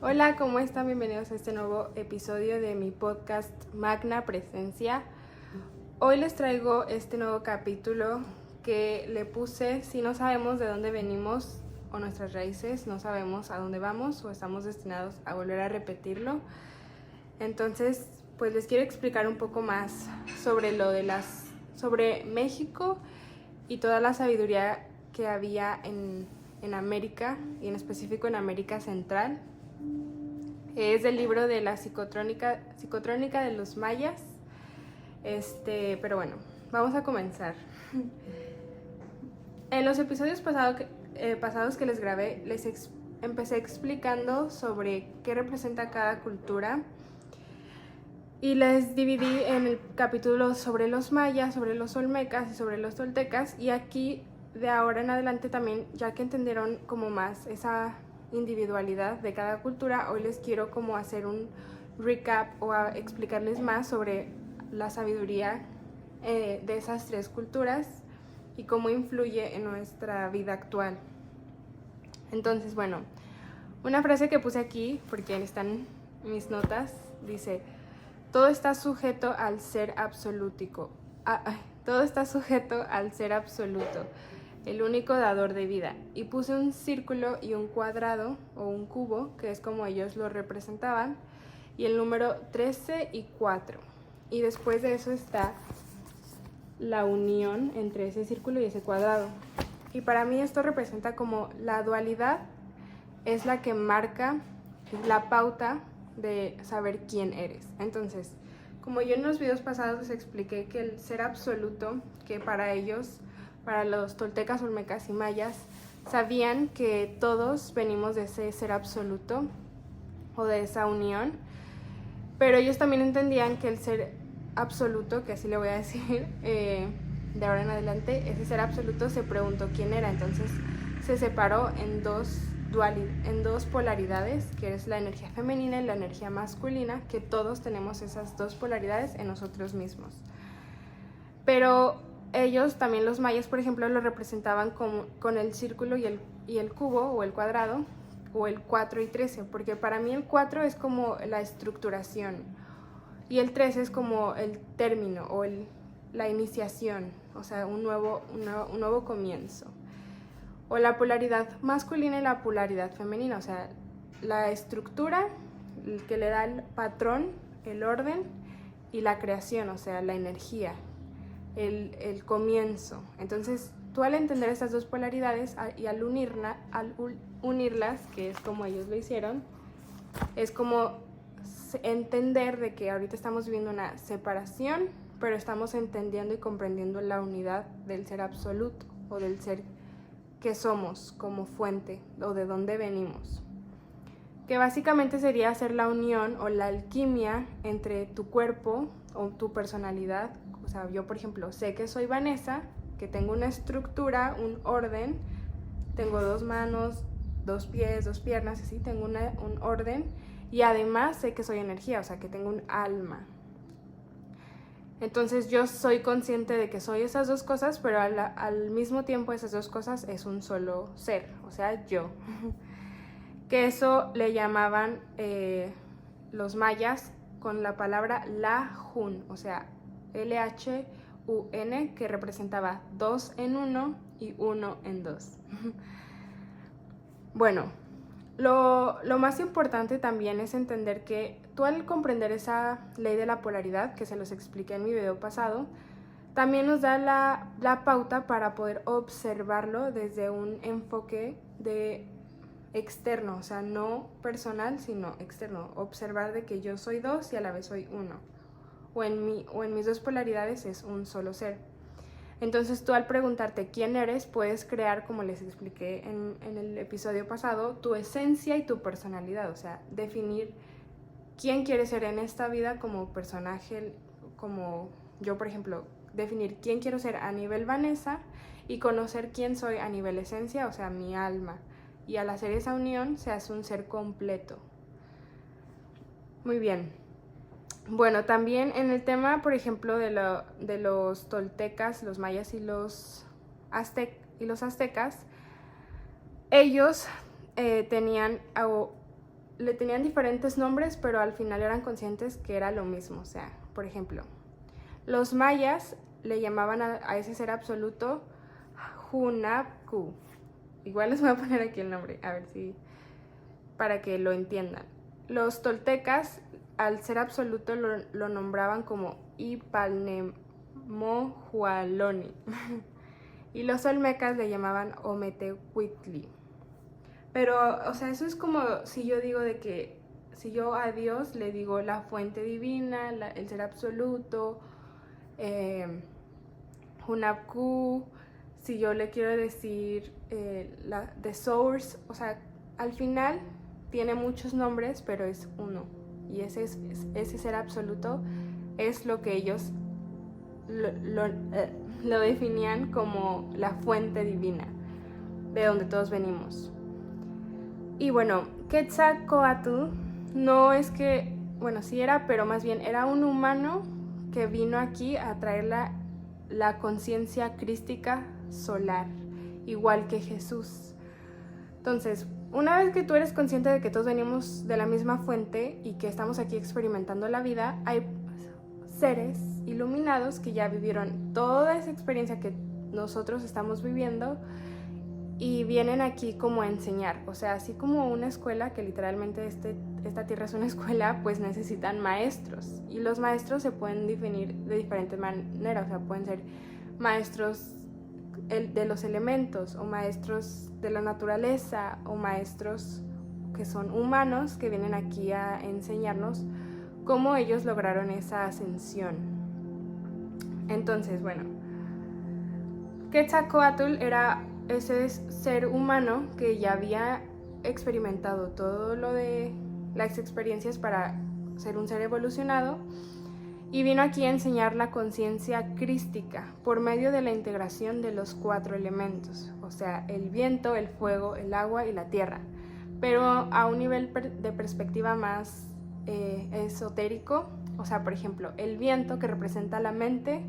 Hola, ¿cómo están? Bienvenidos a este nuevo episodio de mi podcast Magna Presencia. Hoy les traigo este nuevo capítulo que le puse si no sabemos de dónde venimos o nuestras raíces, no sabemos a dónde vamos o estamos destinados a volver a repetirlo. Entonces, pues les quiero explicar un poco más sobre sobre México y toda la sabiduría que había en América y en específico en América Central. Es del libro de la psicotrónica de los mayas. Pero bueno, vamos a comenzar. En los episodios pasados que les grabé, empecé explicando sobre qué representa cada cultura y les dividí en el capítulo sobre los mayas, sobre los olmecas y sobre los toltecas. Y aquí de ahora en adelante también, ya que entendieron como más esa individualidad de cada cultura, hoy les quiero como hacer un recap o explicarles más sobre la sabiduría de esas tres culturas y cómo influye en nuestra vida actual. Entonces, bueno, una frase que puse aquí, porque están mis notas, dice: todo está sujeto al ser absolútico. Todo está sujeto al ser absoluto, el único dador de vida. Y puse un círculo y un cuadrado o un cubo, que es como ellos lo representaban, y el número 13 y 4. Y después de eso está la unión entre ese círculo y ese cuadrado. Y para mí esto representa como la dualidad es la que marca la pauta de saber quién eres. Entonces, como yo en los videos pasados les expliqué que el ser absoluto, que para ellos, para los toltecas, olmecas y mayas, sabían que todos venimos de ese ser absoluto o de esa unión, pero ellos también entendían que el ser absoluto, que así le voy a decir de ahora en adelante, ese ser absoluto se preguntó quién era. Entonces se separó en dos polaridades, que es la energía femenina y la energía masculina, que todos tenemos esas dos polaridades en nosotros mismos. Pero ellos, también los mayas, por ejemplo, lo representaban con el círculo y el cubo o el cuadrado, o el 4 y 13, porque para mí el 4 es como la estructuración y el 13 es como el término o la iniciación, o sea, un nuevo comienzo. O la polaridad masculina y la polaridad femenina, o sea, la estructura, el que le da el patrón, el orden, y la creación, o sea, la energía, el comienzo. Entonces, tú al entender estas dos polaridades y al unirlas, que es como ellos lo hicieron, es como entender de que ahorita estamos viviendo una separación, pero estamos entendiendo y comprendiendo la unidad del ser absoluto o del ser que somos como fuente o de dónde venimos, que básicamente sería hacer la unión o la alquimia entre tu cuerpo o tu personalidad. O sea, yo por ejemplo sé que soy Vanessa, que tengo una estructura, un orden, tengo 2 manos, 2 pies, 2 piernas, así, tengo un orden, y además sé que soy energía, o sea, que tengo un alma. Entonces yo soy consciente de que soy esas dos cosas, pero al mismo tiempo esas dos cosas es un solo ser, o sea, yo. Que eso le llamaban los mayas con la palabra Lahun, o sea, L-H-U-N, que representaba 2 en 1 y 1 en 2. Bueno, lo más importante también es entender que tú, al comprender esa ley de la polaridad, que se los expliqué en mi video pasado, también nos da la pauta para poder observarlo desde un enfoque de externo, o sea, no personal, sino externo. Observar de que yo soy dos y a la vez soy uno, o en mis dos polaridades es un solo ser. Entonces tú, al preguntarte quién eres, puedes crear, como les expliqué en el episodio pasado, tu esencia y tu personalidad, o sea, definir quién quieres ser en esta vida como personaje, como yo, por ejemplo, definir quién quiero ser a nivel Vanessa y conocer quién soy a nivel esencia, o sea, mi alma. Y al hacer esa unión se hace un ser completo. Muy bien. Bueno, también en el tema, por ejemplo, de los toltecas, los mayas y los aztecas, ellos tenían le tenían diferentes nombres, pero al final eran conscientes que era lo mismo. O sea, por ejemplo, los mayas le llamaban a ese ser absoluto Hunabku. Igual les voy a poner aquí el nombre, a ver si, para que lo entiendan. Los toltecas, al ser absoluto, lo nombraban como Ipalnemohualoni. Y los olmecas le llamaban Ometehuitli. Pero, o sea, eso es como si yo digo de que, si yo a Dios le digo la fuente divina, el ser absoluto, Hunabku, si yo le quiero decir the source, o sea, al final tiene muchos nombres, pero es uno. Y ese ser absoluto es lo que ellos lo definían como la fuente divina, de donde todos venimos. Y bueno, Quetzalcóatl no es que, bueno, sí era, pero más bien era un humano que vino aquí a traer la conciencia crística solar, igual que Jesús. Entonces, una vez que tú eres consciente de que todos venimos de la misma fuente y que estamos aquí experimentando la vida, hay seres iluminados que ya vivieron toda esa experiencia que nosotros estamos viviendo y vienen aquí como a enseñar. O sea, así como una escuela, que literalmente esta tierra es una escuela, pues necesitan maestros. Y los maestros se pueden definir de diferentes maneras. O sea, pueden ser maestros de los elementos, o maestros de la naturaleza, o maestros que son humanos, que vienen aquí a enseñarnos cómo ellos lograron esa ascensión. Entonces, bueno, Quetzalcóatl era ese ser humano que ya había experimentado todo lo de las experiencias para ser un ser evolucionado y vino aquí a enseñar la conciencia crística por medio de la integración de los 4 elementos, o sea, el viento, el fuego, el agua y la tierra, pero a un nivel de perspectiva más esotérico. O sea, por ejemplo, el viento, que representa la mente,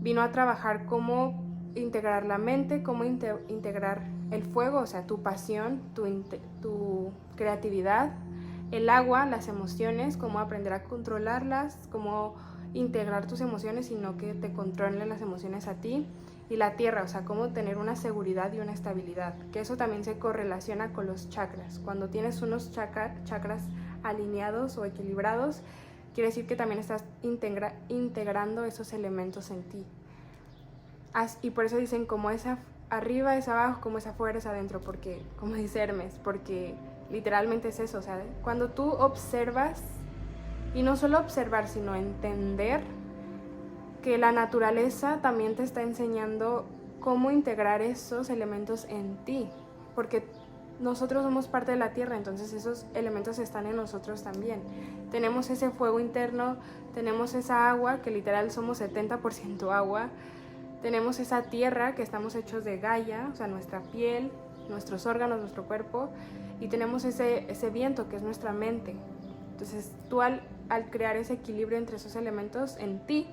vino a trabajar cómo integrar la mente, cómo integrar el fuego, o sea, tu pasión, tu creatividad, el agua, las emociones, cómo aprender a controlarlas, cómo integrar tus emociones y no que te controlen las emociones a ti, y la tierra, o sea, cómo tener una seguridad y una estabilidad, que eso también se correlaciona con los chakras. Cuando tienes unos chakras alineados o equilibrados, quiere decir que también estás integrando esos elementos en ti. Y por eso dicen como es arriba es abajo, como es afuera es adentro, porque, como dice Hermes, porque literalmente es eso. O sea, cuando tú observas, y no solo observar, sino entender que la naturaleza también te está enseñando cómo integrar esos elementos en ti, porque nosotros somos parte de la tierra, entonces esos elementos están en nosotros también. Tenemos ese fuego interno, tenemos esa agua, que literal somos 70% agua, tenemos esa tierra, que estamos hechos de Gaia, o sea, nuestra piel, nuestros órganos, nuestro cuerpo, y tenemos ese viento, que es nuestra mente. Entonces tú al crear ese equilibrio entre esos elementos en ti,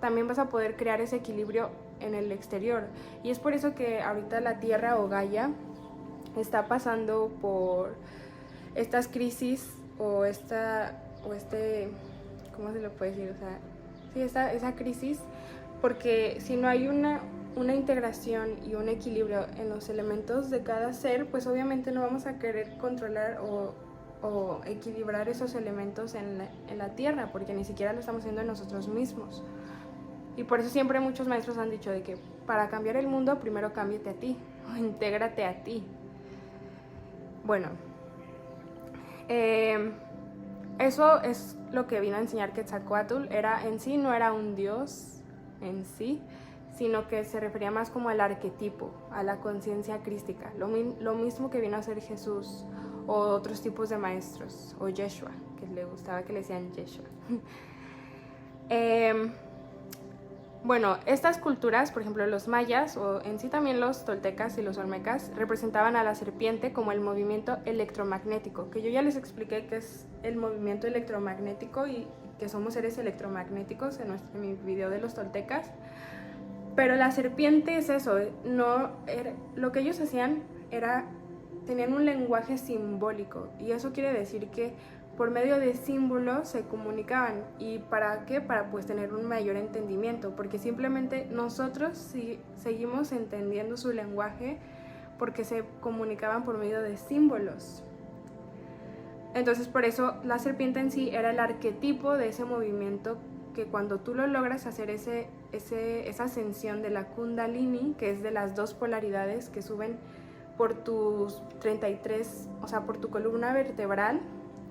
también vas a poder crear ese equilibrio en el exterior. Y es por eso que ahorita la tierra o Gaia está pasando por estas crisis o ¿cómo se lo puede decir? O sea, sí, esa crisis, porque si no hay una integración y un equilibrio en los elementos de cada ser, pues obviamente no vamos a querer controlar o equilibrar esos elementos en la tierra, porque ni siquiera lo estamos haciendo en nosotros mismos. Y por eso siempre muchos maestros han dicho de que para cambiar el mundo, primero cámbiate a ti, o intégrate a ti. Bueno, eso es lo que vino a enseñar Quetzalcóatl. En sí no era un dios en sí, sino que se refería más como al arquetipo, a la conciencia crística, lo mismo que vino a hacer Jesús o otros tipos de maestros, o Yeshua, que le gustaba que le decían Yeshua. Bueno, estas culturas, por ejemplo los mayas, o en sí también los toltecas y los olmecas, representaban a la serpiente como el movimiento electromagnético, que yo ya les expliqué qué es el movimiento electromagnético y que somos seres electromagnéticos en mi video de los toltecas. Pero la serpiente es eso, lo que ellos hacían era tenían un lenguaje simbólico, y eso quiere decir que por medio de símbolos se comunicaban. ¿Y para qué? Para pues tener un mayor entendimiento, porque simplemente nosotros seguimos entendiendo su lenguaje porque se comunicaban por medio de símbolos. Entonces por eso la serpiente en sí era el arquetipo de ese movimiento, que cuando tú lo logras hacer esa ascensión de la Kundalini, que es de las dos polaridades que suben por tus 33, o sea, por tu columna vertebral,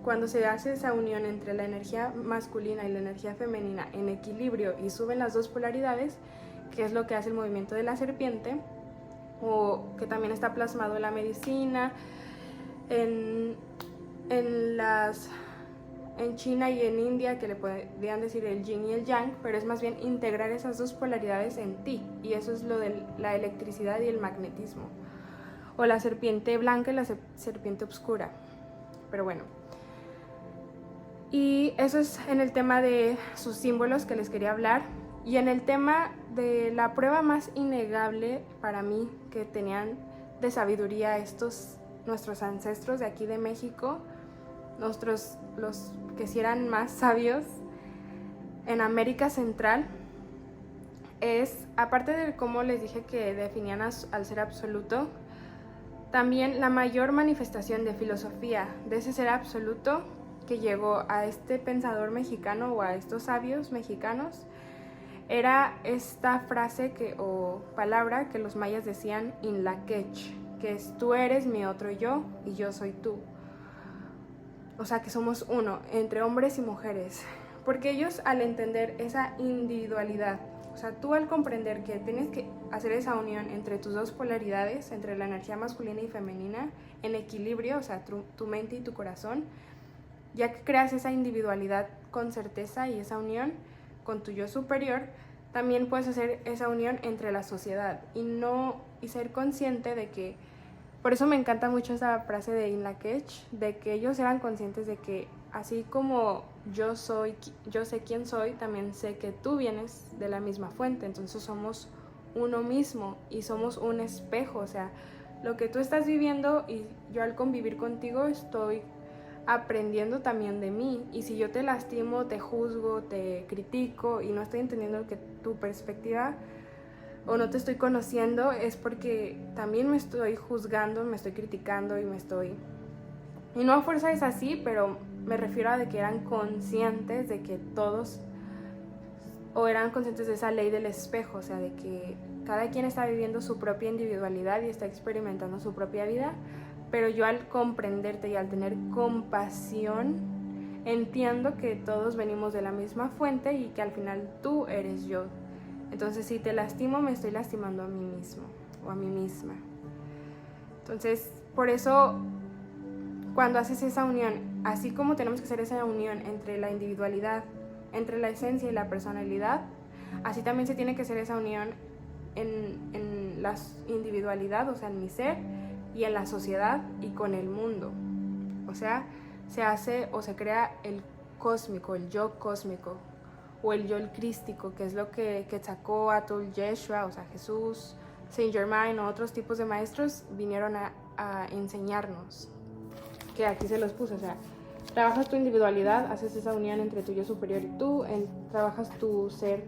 cuando se hace esa unión entre la energía masculina y la energía femenina en equilibrio y suben las dos polaridades, que es lo que hace el movimiento de la serpiente, o que también está plasmado en la medicina, en China y en India, que le podrían decir el yin y el yang, pero es más bien integrar esas dos polaridades en ti, y eso es lo de la electricidad y el magnetismo, o la serpiente blanca y la serpiente oscura. Pero bueno, y eso es en el tema de sus símbolos que les quería hablar. Y en el tema de la prueba más innegable para mí que tenían de sabiduría nuestros ancestros de aquí de México, los que sí eran más sabios en América Central, es, aparte de cómo les dije que definían al ser absoluto, también la mayor manifestación de filosofía de ese ser absoluto que llegó a este pensador mexicano o a estos sabios mexicanos era esta frase o palabra que los mayas decían Inlaquech, que es: tú eres mi otro yo y yo soy tú. O sea, que somos uno, entre hombres y mujeres. Porque ellos, al entender esa individualidad, o sea, tú al comprender que tienes que hacer esa unión entre tus dos polaridades, entre la energía masculina y femenina, en equilibrio, o sea, tu mente y tu corazón, ya que creas esa individualidad con certeza y esa unión con tu yo superior, también puedes hacer esa unión entre la sociedad y ser consciente de que, por eso me encanta mucho esa frase de Inlaquech, de que ellos eran conscientes de que así como yo sé quién soy, también sé que tú vienes de la misma fuente, entonces somos uno mismo y somos un espejo, o sea, lo que tú estás viviendo y yo al convivir contigo estoy aprendiendo también de mí, y si yo te lastimo, te juzgo, te critico y no estoy entendiendo que tu perspectiva o no te estoy conociendo, es porque también me estoy juzgando, me estoy criticando y no a fuerza es así, pero me refiero a de que eran conscientes de que todos, o eran conscientes de esa ley del espejo, o sea, de que cada quien está viviendo su propia individualidad y está experimentando su propia vida, pero yo al comprenderte y al tener compasión, entiendo que todos venimos de la misma fuente y que al final tú eres yo. Entonces, si te lastimo, me estoy lastimando a mí mismo o a mí misma. Entonces, por eso, cuando haces esa unión, así como tenemos que hacer esa unión entre la individualidad, entre la esencia y la personalidad, así también se tiene que hacer esa unión en la individualidad, o sea, en mi ser, y en la sociedad y con el mundo. O sea, se hace o se crea el cósmico, el yo cósmico, o el yo el crístico, que es lo que Quetzalcóatl, Yeshua, o sea, Jesús, Saint Germain o otros tipos de maestros vinieron a enseñarnos, que aquí se los puse. O sea, trabajas tu individualidad, haces esa unión entre tu yo superior y tú, trabajas tu ser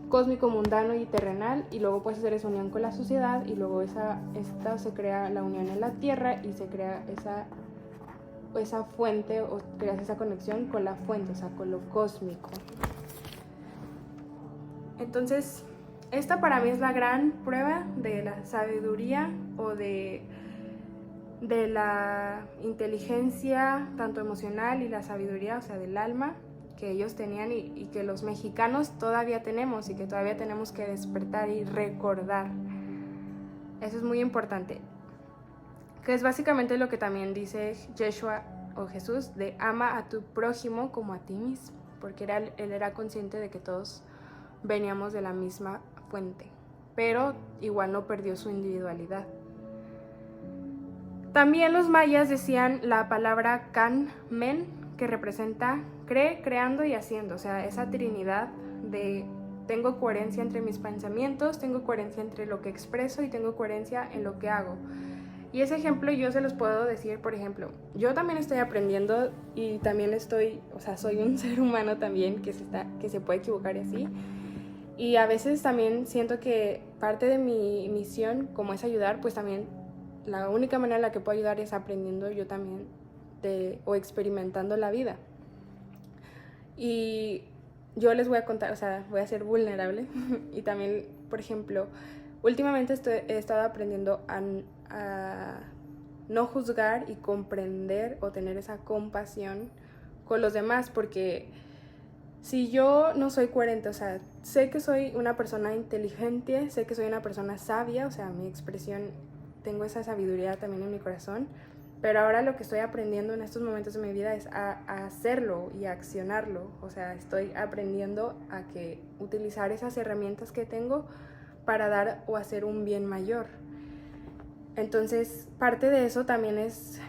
cósmico, mundano y terrenal, y luego puedes hacer esa unión con la sociedad, y luego se crea la unión en la tierra y se crea esa fuente, o creas esa conexión con la fuente, o sea, con lo cósmico. Entonces, esta para mí es la gran prueba de la sabiduría o de la inteligencia, tanto emocional, y la sabiduría, o sea, del alma, que ellos tenían y que los mexicanos todavía tenemos y que todavía tenemos que despertar y recordar. Eso es muy importante, que es básicamente lo que también dice Yeshua o Jesús, de ama a tu prójimo como a ti mismo, porque él era consciente de que todos veníamos de la misma fuente, pero igual no perdió su individualidad. También los mayas decían la palabra Can-Men, que representa cree, creando y haciendo, o sea, esa trinidad de tengo coherencia entre mis pensamientos, tengo coherencia entre lo que expreso y tengo coherencia en lo que hago. Y ese ejemplo yo se los puedo decir, por ejemplo, yo también estoy aprendiendo y también o sea, soy un ser humano también que se puede equivocar y así. Y a veces también siento que parte de mi misión, como es ayudar, pues también la única manera en la que puedo ayudar es aprendiendo yo también o experimentando la vida. Y yo les voy a contar, o sea, voy a ser vulnerable. Y también, por ejemplo, últimamente he estado aprendiendo a no juzgar y comprender o tener esa compasión con los demás, porque si yo no soy coherente, o sea, sé que soy una persona inteligente, sé que soy una persona sabia, o sea, mi expresión, tengo esa sabiduría también en mi corazón, pero ahora lo que estoy aprendiendo en estos momentos de mi vida es a hacerlo y a accionarlo, o sea, estoy aprendiendo a utilizar esas herramientas que tengo para dar o hacer un bien mayor. Entonces, parte de eso también es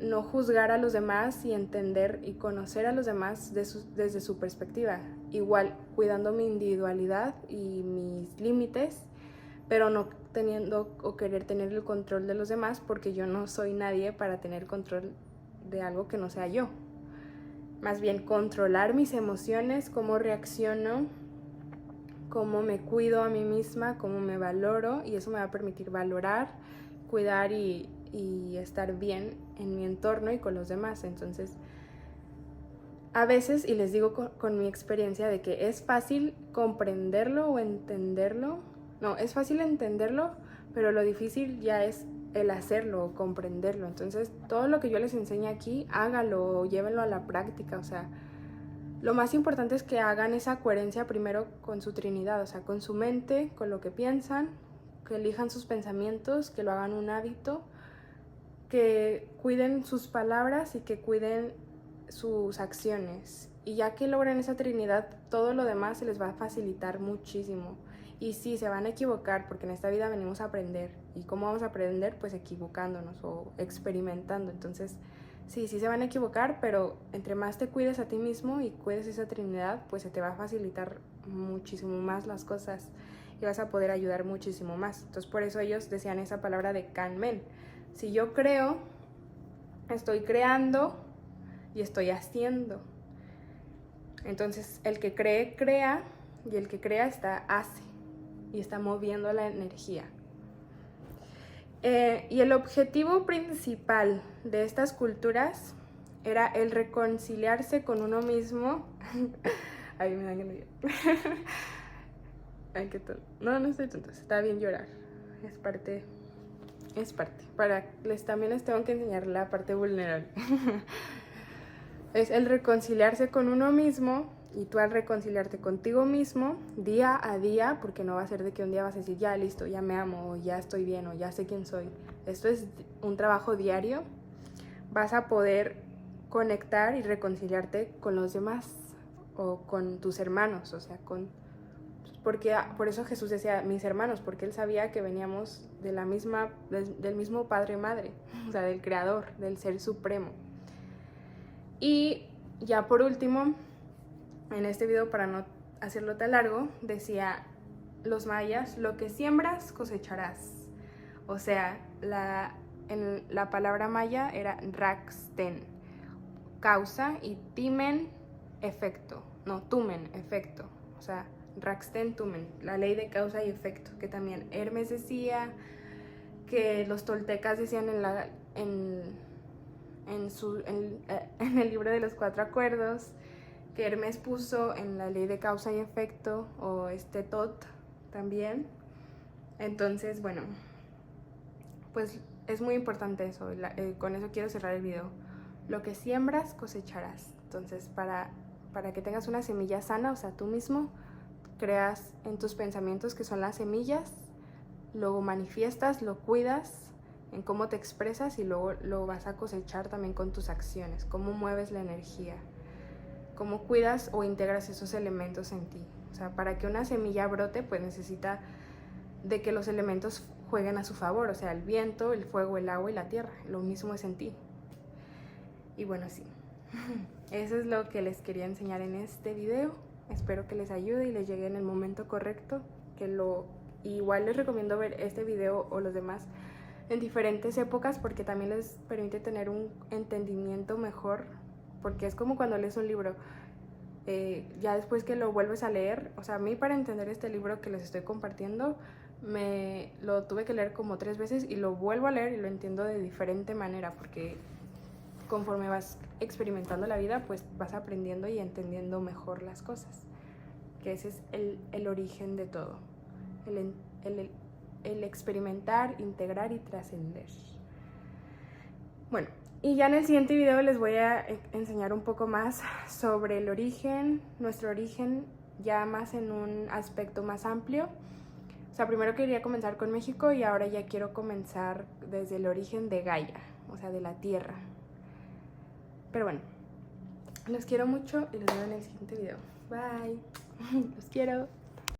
no juzgar a los demás y entender y conocer a los demás desde su perspectiva. Igual, cuidando mi individualidad y mis límites, pero no teniendo o querer tener el control de los demás, porque yo no soy nadie para tener control de algo que no sea yo. Más bien, controlar mis emociones, cómo reacciono, cómo me cuido a mí misma, cómo me valoro, y eso me va a permitir valorar, cuidar y estar bien en mi entorno y con los demás. Entonces, a veces, y les digo con mi experiencia, de que es fácil comprenderlo o entenderlo. No, es fácil entenderlo, pero lo difícil ya es el hacerlo o comprenderlo. Entonces, todo lo que yo les enseñe aquí, hágalo, llévenlo a la práctica. O sea, lo más importante es que hagan esa coherencia primero con su Trinidad, o sea, con su mente, con lo que piensan, que elijan sus pensamientos, que lo hagan un hábito, que cuiden sus palabras y que cuiden sus acciones. Y ya que logren esa Trinidad, todo lo demás se les va a facilitar muchísimo. Y sí, se van a equivocar, porque en esta vida venimos a aprender. ¿Y cómo vamos a aprender? Pues equivocándonos o experimentando. Entonces, sí se van a equivocar, pero entre más te cuides a ti mismo y cuides esa Trinidad, pues se te va a facilitar muchísimo más las cosas y vas a poder ayudar muchísimo más. Entonces, por eso ellos decían esa palabra de Kanmen. Si yo creo, estoy creando y estoy haciendo. Entonces, el que cree, crea, y el que crea hace y está moviendo la energía. Y el objetivo principal de estas culturas era el reconciliarse con uno mismo. Ay, me dan ganas de llorar. Ay, qué tonto. No estoy tonta, está bien llorar. Es parte. También les tengo que enseñar la parte vulnerable. Es el reconciliarse con uno mismo, y tú al reconciliarte contigo mismo día a día, porque no va a ser de que un día vas a decir ya listo, ya me amo, o ya estoy bien, o ya sé quién soy. Esto es un trabajo diario. Vas a poder conectar y reconciliarte con los demás o con tus hermanos, o sea, por eso Jesús decía mis hermanos, porque él sabía que veníamos de del mismo padre y madre, o sea, del creador, del ser supremo. Y ya por último, en este video, para no hacerlo tan largo, decía los mayas, lo que siembras cosecharás. O sea, la palabra maya era raxten, causa, y timen, efecto. No, tumen, efecto. O sea, raxten, tumen, la ley de causa y efecto, que también Hermes decía, que los toltecas decían en el libro de los 4 acuerdos, que Hermes puso en la ley de causa y efecto, o Tot también. Entonces, bueno, pues es muy importante eso. Con eso quiero cerrar el video. Lo que siembras, cosecharás. Entonces, para que tengas una semilla sana, o sea, tú mismo creas en tus pensamientos, que son las semillas, luego manifiestas, lo cuidas en cómo te expresas, y luego lo vas a cosechar también con tus acciones, cómo mueves la energía, cómo cuidas o integras esos elementos en ti. O sea, para que una semilla brote, pues necesita de que los elementos jueguen a su favor, o sea, el viento, el fuego, el agua y la tierra. Lo mismo es en ti. Y bueno, sí. Eso es lo que les quería enseñar en este video. Espero que les ayude y les llegue en el momento correcto. Igual les recomiendo ver este video o los demás en diferentes épocas porque también les permite tener un entendimiento mejor, porque es como cuando lees un libro. Ya después que lo vuelves a leer, o sea, a mí para entender este libro que les estoy compartiendo, me lo tuve que leer como 3 veces y lo vuelvo a leer y lo entiendo de diferente manera, porque conforme vas experimentando la vida, pues vas aprendiendo y entendiendo mejor las cosas, que ese es el origen de todo, el experimentar, integrar y trascender. Bueno, y ya en el siguiente video les voy a enseñar un poco más sobre el origen, nuestro origen, ya más en un aspecto más amplio. O sea, primero quería comenzar con México y ahora ya quiero comenzar desde el origen de Gaia, o sea, de la Tierra. Pero bueno, los quiero mucho y los veo en el siguiente video. Bye. Los quiero.